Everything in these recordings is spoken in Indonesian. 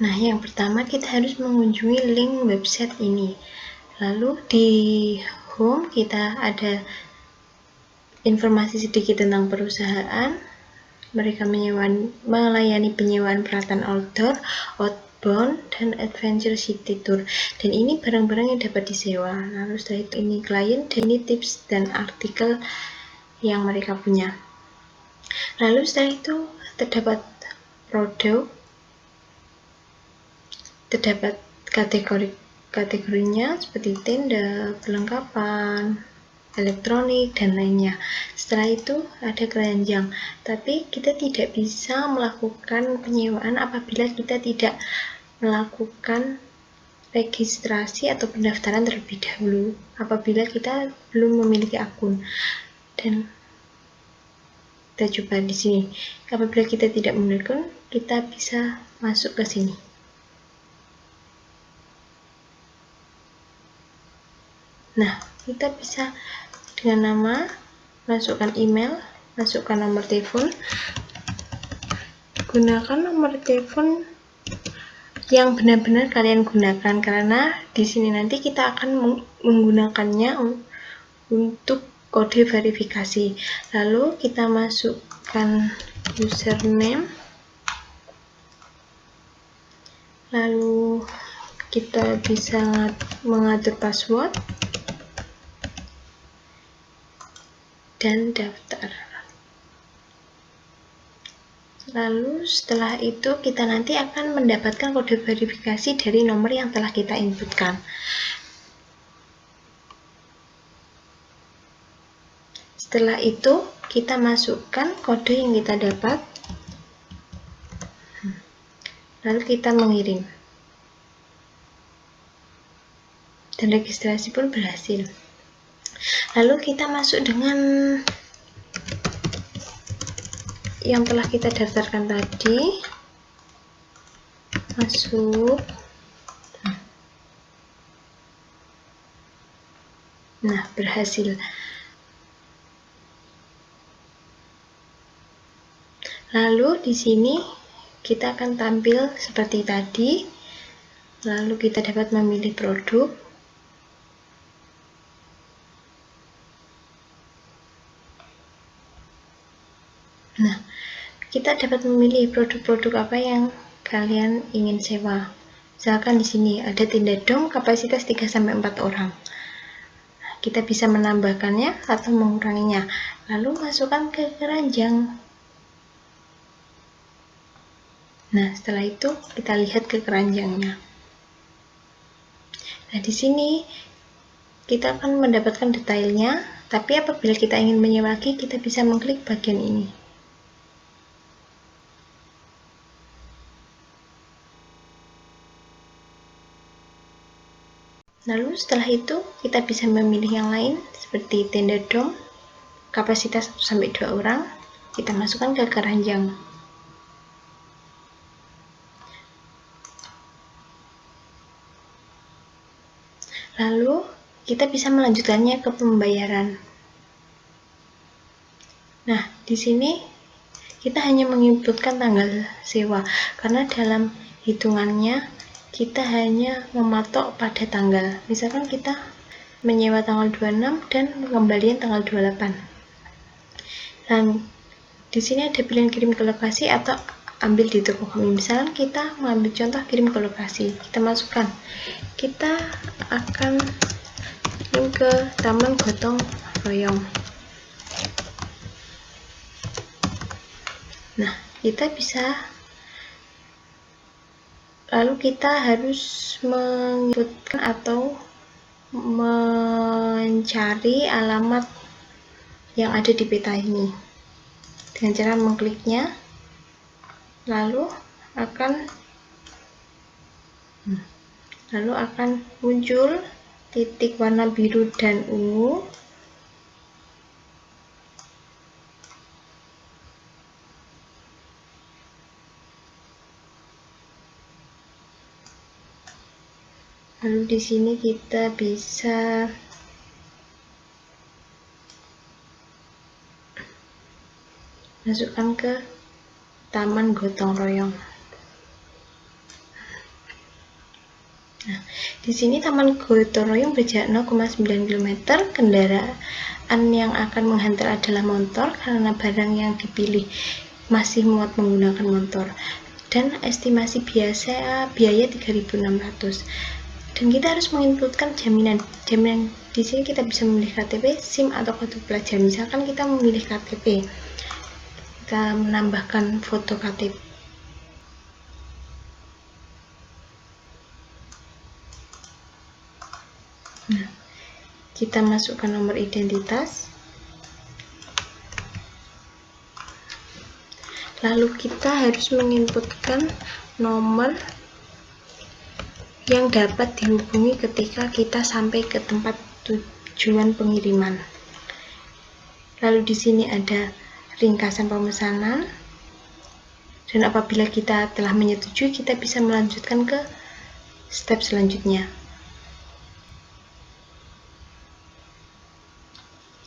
Nah, yang pertama kita harus mengunjungi link website ini. Lalu di home kita ada informasi sedikit tentang perusahaan. Mereka melayani penyewaan peralatan outdoor, outbound, dan adventure city tour. Dan ini barang-barang yang dapat disewa. Lalu setelah itu ini klien, dan ini tips dan artikel yang mereka punya. Lalu setelah itu terdapat produk, terdapat kategorinya seperti tenda, perlengkapan, elektronik, dan lainnya. Setelah itu ada keranjang, tapi kita tidak bisa melakukan penyewaan apabila kita tidak melakukan registrasi atau pendaftaran terlebih dahulu apabila kita belum memiliki akun. Dan kita coba di sini, apabila kita tidak memiliki akun, kita bisa masuk ke sini. Nah, kita bisa dengan nama, masukkan email, masukkan nomor telepon. Gunakan nomor telepon yang benar-benar kalian gunakan, karena di sini nanti kita akan menggunakannya untuk kode verifikasi. Lalu kita masukkan username, lalu kita bisa mengatur password dan daftar. Lalu setelah itu kita nanti akan mendapatkan kode verifikasi dari nomor yang telah kita inputkan. Setelah itu kita masukkan kode yang kita dapat, lalu kita mengirim, dan registrasi pun berhasil. Lalu kita masuk dengan yang telah kita daftarkan tadi, masuk. Nah, berhasil. Lalu di sini kita akan tampil seperti tadi. Lalu kita dapat memilih produk. Nah, kita dapat memilih produk-produk apa yang kalian ingin sewa. Misalkan di sini ada tenda dom kapasitas 3-4 orang. Kita bisa menambahkannya atau menguranginya. Lalu masukkan ke keranjang. Nah, setelah itu kita lihat ke keranjangnya. Nah, di sini kita akan mendapatkan detailnya, tapi apabila kita ingin menyewa lagi, kita bisa mengklik bagian ini. Lalu setelah itu kita bisa memilih yang lain seperti tenda dom kapasitas 1-2 orang. Kita masukkan ke keranjang. Lalu kita bisa melanjutkannya ke pembayaran. Nah, di sini kita hanya menginputkan tanggal sewa, karena dalam hitungannya kita hanya mematok pada tanggal. Misalkan kita menyewa tanggal 26 dan pengembalian tanggal 28. Dan di sini ada pilihan kirim ke lokasi atau ambil di toko kami. Misalkan kita mengambil contoh kirim ke lokasi, kita masukkan. Kita akan kirim ke Taman Gotong Royong. Nah, kita bisa, lalu kita harus menginputkan atau mencari alamat yang ada di peta ini dengan cara mengkliknya, lalu akan muncul titik warna biru dan ungu. Lalu di sini kita bisa masukkan ke Taman Gotong Royong. Di sini Taman Gotong Royong berjarak 0,9 km. Kendaraan yang akan menghantar adalah motor karena barang yang dipilih masih muat menggunakan motor. Dan estimasi biaya 3.600. Dan kita harus menginputkan jaminan. Di sini kita bisa memilih KTP, SIM atau kartu pelajar. Misalkan kita memilih KTP, kita menambahkan foto KTP. Nah, kita masukkan nomor identitas. Lalu kita harus menginputkan nomor yang dapat dihubungi ketika kita sampai ke tempat tujuan pengiriman. Lalu di sini ada ringkasan pemesanan. Dan apabila kita telah menyetujui, kita bisa melanjutkan ke step selanjutnya.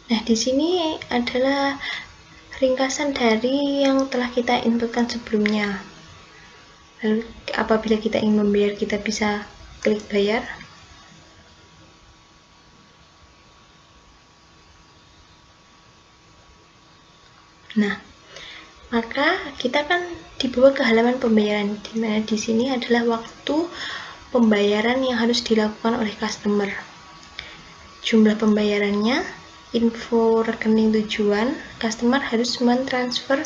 Nah, di sini adalah ringkasan dari yang telah kita inputkan sebelumnya. Lalu apabila kita ingin membayar, kita bisa klik bayar. Nah, maka kita akan dibawa ke halaman pembayaran, di mana di sini adalah waktu pembayaran yang harus dilakukan oleh customer. Jumlah pembayarannya, info rekening tujuan, customer harus mentransfer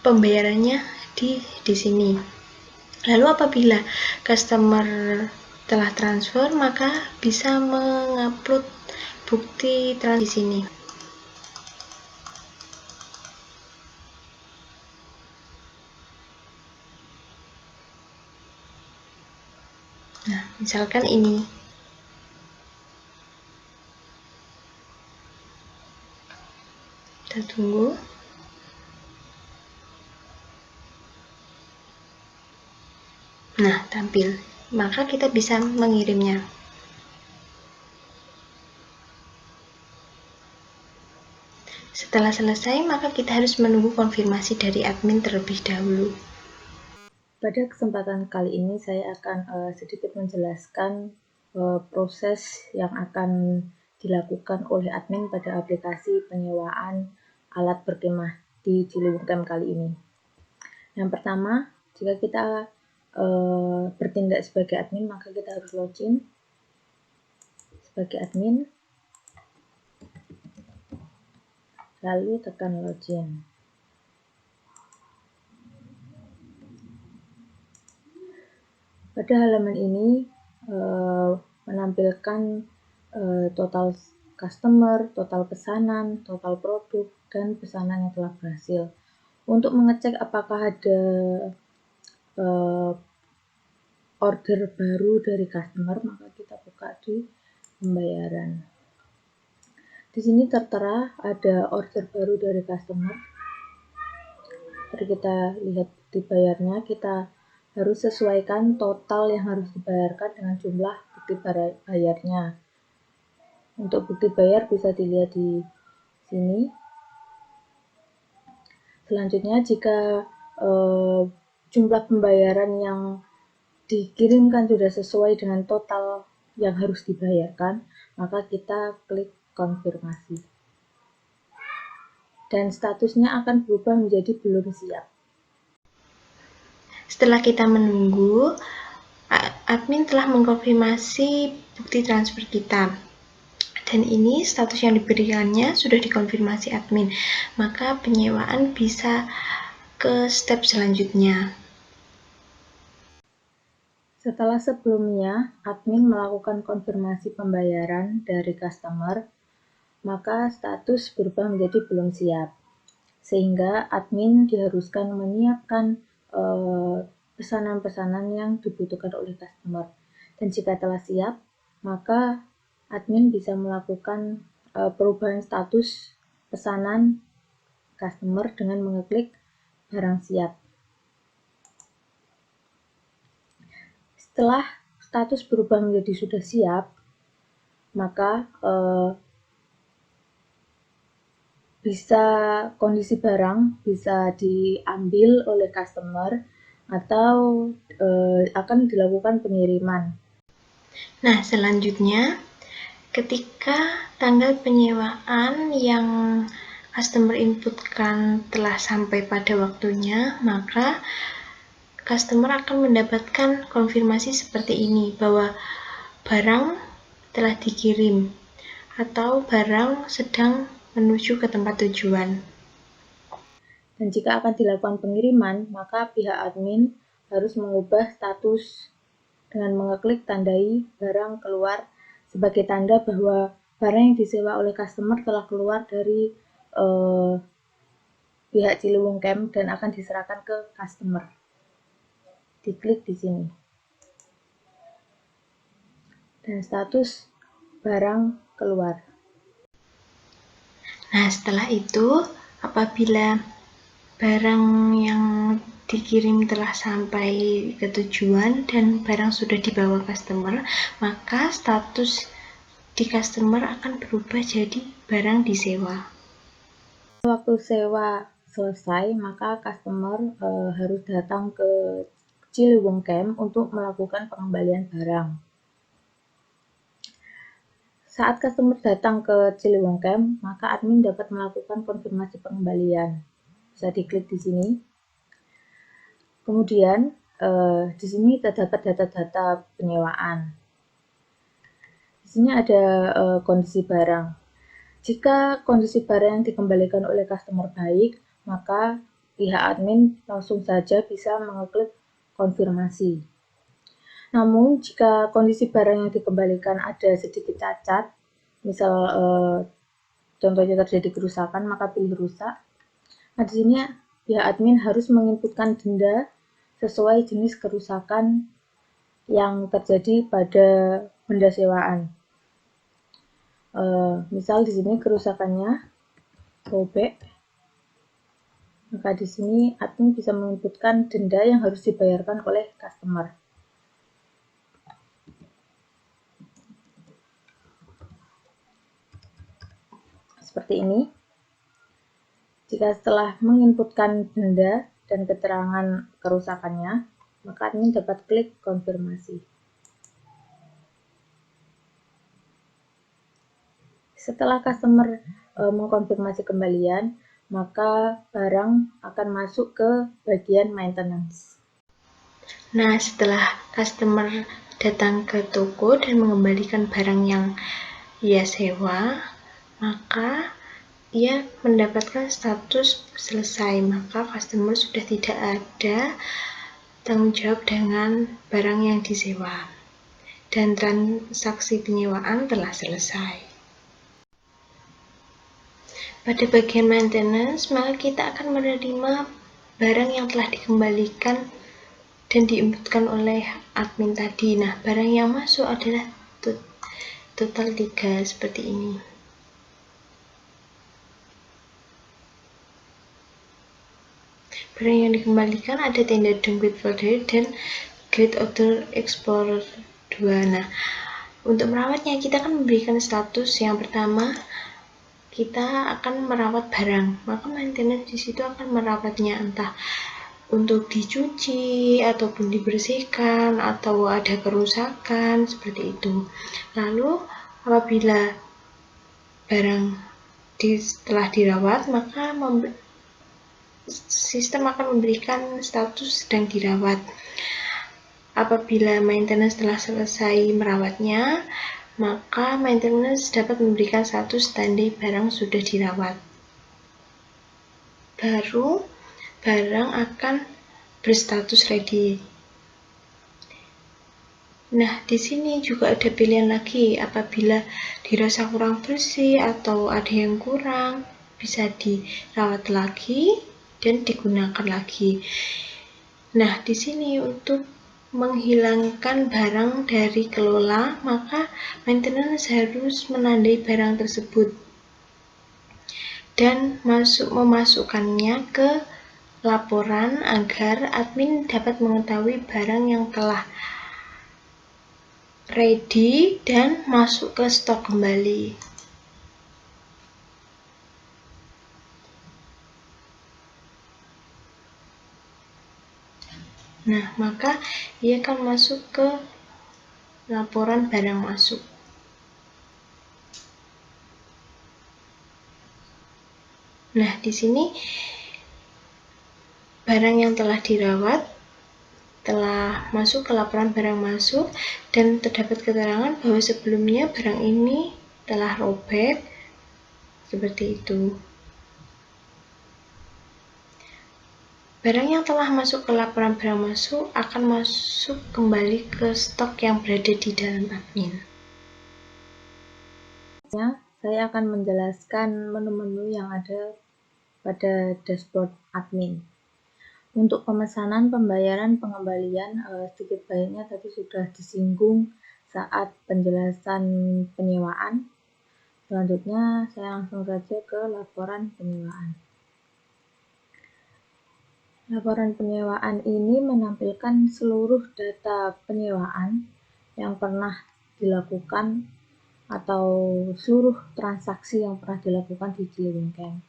pembayarannya di sini. Lalu apabila customer telah transfer, maka bisa mengupload bukti transaksi di sini. Nah, misalkan ini. Kita tunggu. Nah, tampil. Maka kita bisa mengirimnya. Setelah selesai, maka kita harus menunggu konfirmasi dari admin terlebih dahulu. Pada kesempatan kali ini saya akan sedikit menjelaskan proses yang akan dilakukan oleh admin pada aplikasi penyewaan alat berkemah di Ciliwung Camp kali ini. Yang pertama, jika kita bertindak sebagai admin, maka kita harus login sebagai admin, lalu tekan login. Pada halaman ini menampilkan total customer, total pesanan, total produk, dan pesanan yang telah berhasil. Untuk mengecek apakah ada order baru dari customer, maka kita buka di pembayaran. Di sini tertera ada order baru dari customer. Mari kita lihat dibayarnya, kita harus sesuaikan total yang harus dibayarkan dengan jumlah bukti bayarnya. Untuk bukti bayar bisa dilihat di sini. Selanjutnya, jika jumlah pembayaran yang dikirimkan sudah sesuai dengan total yang harus dibayarkan, maka kita klik konfirmasi. Dan statusnya akan berubah menjadi belum siap. Setelah kita menunggu, admin telah mengkonfirmasi bukti transfer kita. Dan ini status yang diberikannya sudah dikonfirmasi admin. Maka penyewaan bisa ke step selanjutnya. Setelah sebelumnya admin melakukan konfirmasi pembayaran dari customer, maka status berubah menjadi belum siap. Sehingga admin diharuskan menyiapkan pesanan-pesanan yang dibutuhkan oleh customer. Dan jika telah siap, maka admin bisa melakukan perubahan status pesanan customer dengan mengeklik barang siap. Setelah status berubah menjadi sudah siap, maka bisa kondisi barang bisa diambil oleh customer atau akan dilakukan pengiriman. Nah, selanjutnya ketika tanggal penyewaan yang customer inputkan telah sampai pada waktunya, maka customer akan mendapatkan konfirmasi seperti ini, bahwa barang telah dikirim atau barang sedang menuju ke tempat tujuan. Dan jika akan dilakukan pengiriman, maka pihak admin harus mengubah status dengan mengeklik tandai barang keluar sebagai tanda bahwa barang yang disewa oleh customer telah keluar dari pihak Ciliwung Camp dan akan diserahkan ke customer. Diklik di sini. Dan status barang keluar. Nah, setelah itu, apabila barang yang dikirim telah sampai ke tujuan dan barang sudah dibawa customer, maka status di customer akan berubah jadi barang disewa. Waktu sewa selesai, maka customer harus datang ke Ciliwung Camp untuk melakukan pengembalian barang. Saat customer datang ke Ciliwung Camp, maka admin dapat melakukan konfirmasi pengembalian. Bisa diklik di sini. Kemudian di sini terdapat data-data penyewaan. Di sini ada kondisi barang. Jika kondisi barang yang dikembalikan oleh customer baik, maka pihak admin langsung saja bisa mengeklik konfirmasi. Namun, jika kondisi barang yang dikembalikan ada sedikit cacat, misal contohnya terjadi kerusakan, maka pilih rusak. Nah, di sini pihak admin harus menginputkan denda sesuai jenis kerusakan yang terjadi pada benda sewaan. Misal di sini kerusakannya robek, maka di sini admin bisa menginputkan denda yang harus dibayarkan oleh customer. Seperti ini. Jika setelah menginputkan denda dan keterangan kerusakannya, maka admin dapat klik konfirmasi. Setelah customer mengkonfirmasi kembalian, maka barang akan masuk ke bagian maintenance. Nah, setelah customer datang ke toko dan mengembalikan barang yang ia sewa, maka ia mendapatkan status selesai, maka customer sudah tidak ada tanggung jawab dengan barang yang disewa dan transaksi penyewaan telah selesai. Pada bagian maintenance, maka kita akan menerima barang yang telah dikembalikan dan diinputkan oleh admin tadi. Nah, barang yang masuk adalah total 3 seperti ini. Barang yang dikembalikan ada tenda downgrade folder dan Great Outdoor Explorer 2. Nah, untuk merawatnya kita akan memberikan status yang pertama, kita akan merawat barang. Maka maintenance di situ akan merawatnya, entah untuk dicuci ataupun dibersihkan atau ada kerusakan seperti itu. Lalu apabila barang telah dirawat, maka sistem akan memberikan status sedang dirawat. Apabila maintenance telah selesai merawatnya, maka maintenance dapat memberikan status tanda barang sudah dirawat. Baru barang akan berstatus ready. Nah, di sini juga ada pilihan lagi, apabila dirasa kurang bersih atau ada yang kurang, bisa dirawat lagi dan digunakan lagi. Nah, di sini untuk menghilangkan barang dari kelola, maka maintenance harus menandai barang tersebut dan memasukkannya ke laporan agar admin dapat mengetahui barang yang telah ready dan masuk ke stok kembali. Nah, maka ia akan masuk ke laporan barang masuk. Nah, di sini barang yang telah dirawat telah masuk ke laporan barang masuk dan terdapat keterangan bahwa sebelumnya barang ini telah robek, seperti itu. Barang yang telah masuk ke laporan barang masuk akan masuk kembali ke stok yang berada di dalam admin. Saya akan menjelaskan menu-menu yang ada pada dashboard admin. Untuk pemesanan, pembayaran, pengembalian, sedikit banyaknya tadi sudah disinggung saat penjelasan penyewaan. Selanjutnya saya langsung saja ke laporan penyewaan. Laporan penyewaan ini menampilkan seluruh data penyewaan yang pernah dilakukan atau seluruh transaksi yang pernah dilakukan di Ciliwung Camp.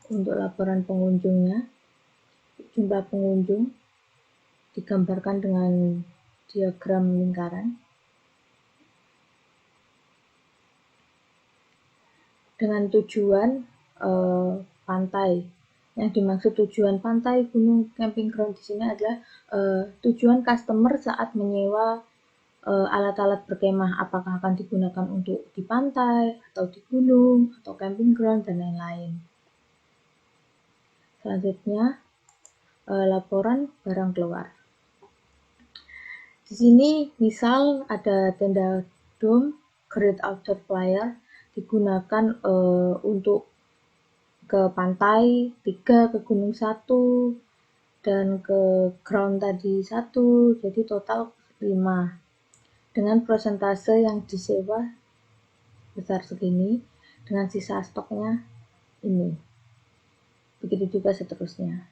Untuk laporan pengunjungnya, jumlah pengunjung digambarkan dengan diagram lingkaran. Dengan tujuan pantai. Yang dimaksud tujuan pantai, gunung, camping ground di sini adalah tujuan customer saat menyewa alat-alat berkemah, apakah akan digunakan untuk di pantai, atau di gunung, atau camping ground, dan lain-lain. Selanjutnya, laporan barang keluar. Di sini misal ada tenda dome, Great Outdoor Flyer, digunakan untuk ke pantai 3, ke gunung 1, dan ke ground tadi 1, jadi total 5. Dengan persentase yang disewa besar segini, dengan sisa stoknya ini. Begitu juga seterusnya.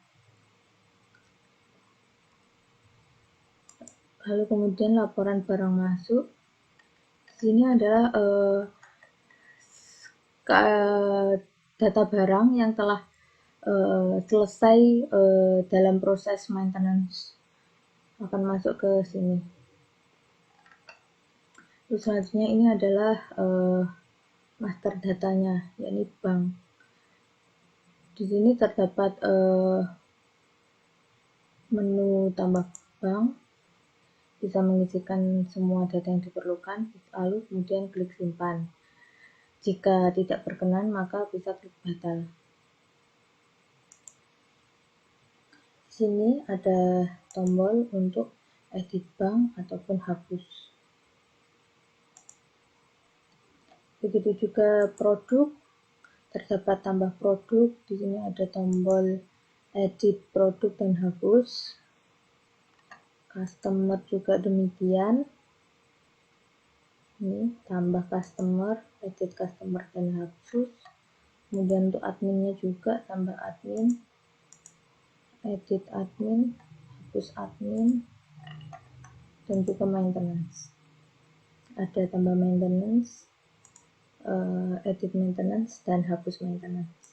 Lalu kemudian laporan barang masuk. Di sini adalah data barang yang telah selesai dalam proses maintenance akan masuk ke sini. Terus selanjutnya ini adalah master datanya, yakni bank. Di sini terdapat menu tambah bank, bisa mengisikan semua data yang diperlukan, lalu kemudian klik simpan. Jika tidak berkenan, maka bisa klik batal. Di sini ada tombol untuk edit bank ataupun hapus. Begitu juga produk, terdapat tambah produk. Di sini ada tombol edit produk dan hapus. Customer juga demikian. Ini tambah customer, edit customer dan hapus. Kemudian untuk adminnya juga tambah admin, edit admin, hapus admin, dan juga maintenance. Ada tambah maintenance, edit maintenance, dan hapus maintenance.